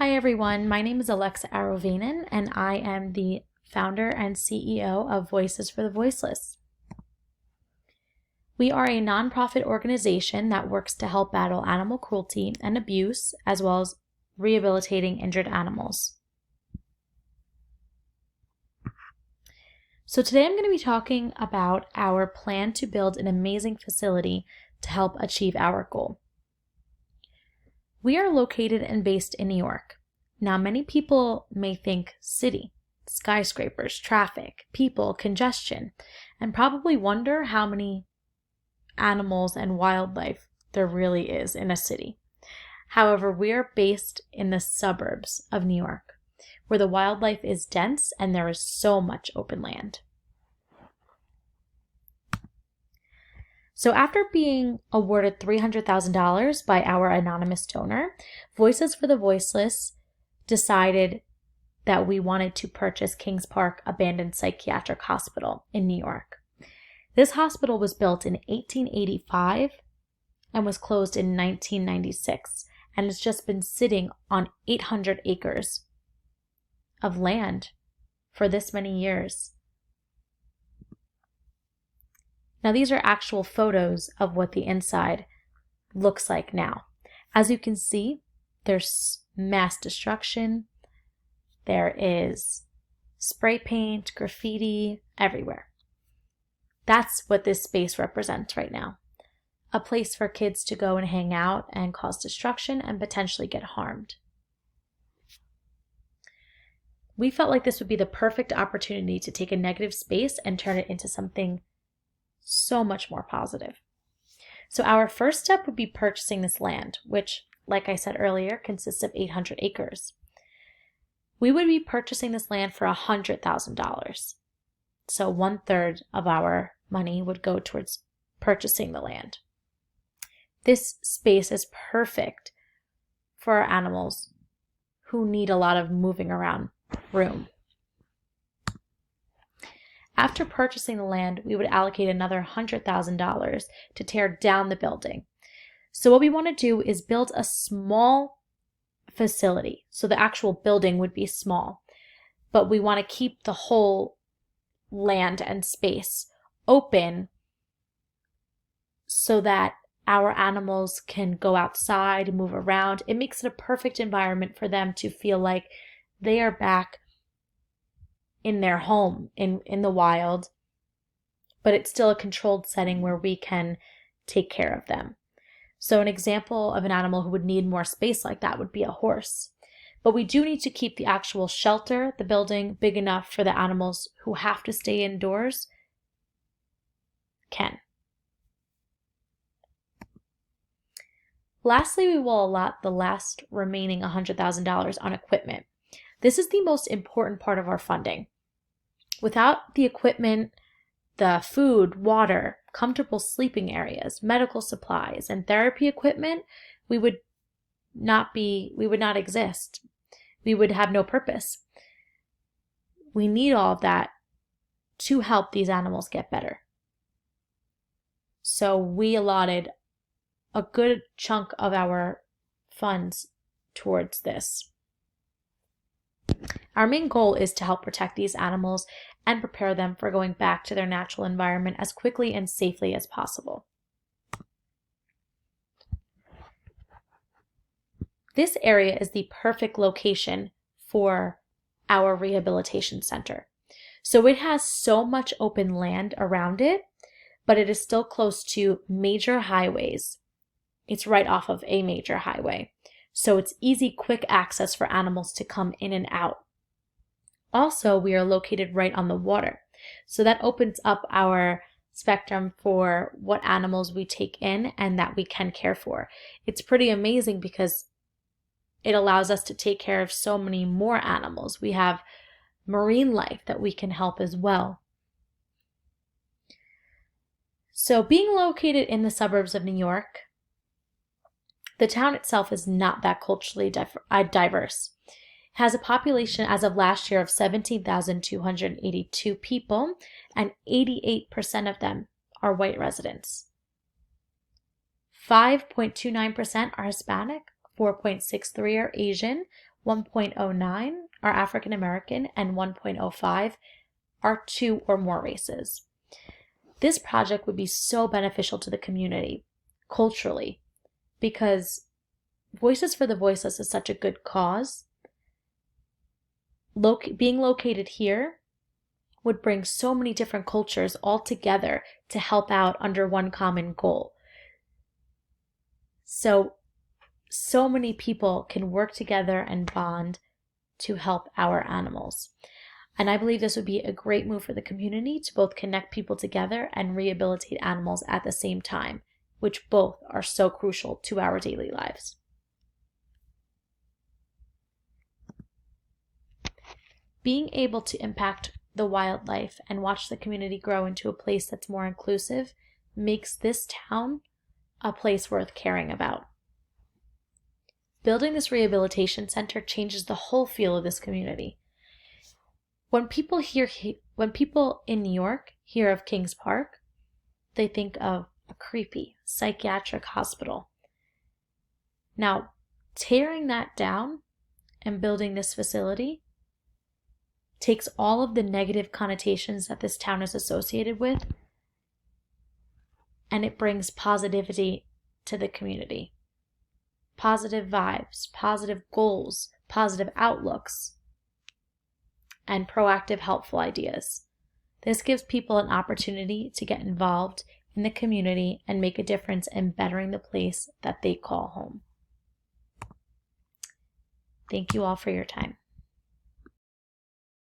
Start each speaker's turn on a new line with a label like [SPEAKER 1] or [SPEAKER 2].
[SPEAKER 1] Hi everyone, my name is Alexa Arovanen and I am the founder and CEO of Voices for the Voiceless. We are a nonprofit organization that works to help battle animal cruelty and abuse, as well as rehabilitating injured animals. So today I'm going to be talking about our plan to build an amazing facility to help achieve our goal. We are located and based in New York. Now, many people may think city, skyscrapers, traffic, people, congestion, and probably wonder how many animals and wildlife there really is in a city. However, we are based in the suburbs of New York, where the wildlife is dense and there is so much open land. So after being awarded $300,000 by our anonymous donor, Voices for the Voiceless decided that we wanted to purchase Kings Park Abandoned Psychiatric Hospital in New York. This hospital was built in 1885 and was closed in 1996, and has just been sitting on 800 acres of land for this many years. Now, these are actual photos of what the inside looks like now. As you can see, there's mass destruction. There is spray paint, graffiti everywhere. That's what this space represents right now. A place for kids to go and hang out and cause destruction and potentially get harmed. We felt like this would be the perfect opportunity to take a negative space and turn it into something so much more positive. So our first step would be purchasing this land, which, like I said earlier, consists of 800 acres. We would be purchasing this land for $100,000. So 1/3 of our money would go towards purchasing the land. This space is perfect for our animals who need a lot of moving around room. After purchasing the land, we would allocate another $100,000 to tear down the building. So what we want to do is build a small facility. So the actual building would be small, but we want to keep the whole land and space open so that our animals can go outside, move around. It makes it a perfect environment for them to feel like they are back in their home, in the wild, but it's still a controlled setting where we can take care of them. So an example of an animal who would need more space like that would be a horse. But we do need to keep the actual shelter, the building, big enough for the animals who have to stay indoors can. Lastly, we will allot the last remaining $100,000 on equipment. This is the most important part of our funding. Without the equipment, the food, water, comfortable sleeping areas, medical supplies, and therapy equipment, we would not exist. We would have no purpose. We need all of that to help these animals get better. So we allotted a good chunk of our funds towards this. Our main goal is to help protect these animals and prepare them for going back to their natural environment as quickly and safely as possible. This area is the perfect location for our rehabilitation center. So it has so much open land around it, but it is still close to major highways. It's right off of a major highway. So it's easy, quick access for animals to come in and out. Also, we are located right on the water. So that opens up our spectrum for what animals we take in and that we can care for. It's pretty amazing because it allows us to take care of so many more animals. We have marine life that we can help as well. So being located in the suburbs of New York, the town itself is not that culturally diverse. It has a population as of last year of 17,282 people, and 88% of them are white residents. 5.29% are Hispanic, 4.63% are Asian, 1.09 are African American, and 1.05 are 2 or more races. This project would be so beneficial to the community culturally because Voices for the Voiceless is such a good cause. Being located here would bring so many different cultures all together to help out under one common goal. So many people can work together and bond to help our animals. And I believe this would be a great move for the community to both connect people together and rehabilitate animals at the same time, which both are so crucial to our daily lives. Being able to impact the wildlife and watch the community grow into a place that's more inclusive makes this town a place worth caring about. Building this rehabilitation center changes the whole feel of this community. When people in New York hear of Kings Park, they think of a creepy psychiatric hospital. Now, tearing that down and building this facility takes all of the negative connotations that this town is associated with, and it brings positivity to the community. Positive vibes, positive goals, positive outlooks, and proactive, helpful ideas. This gives people an opportunity to get involved in the community and make a difference in bettering the place that they call home. Thank you all for your time.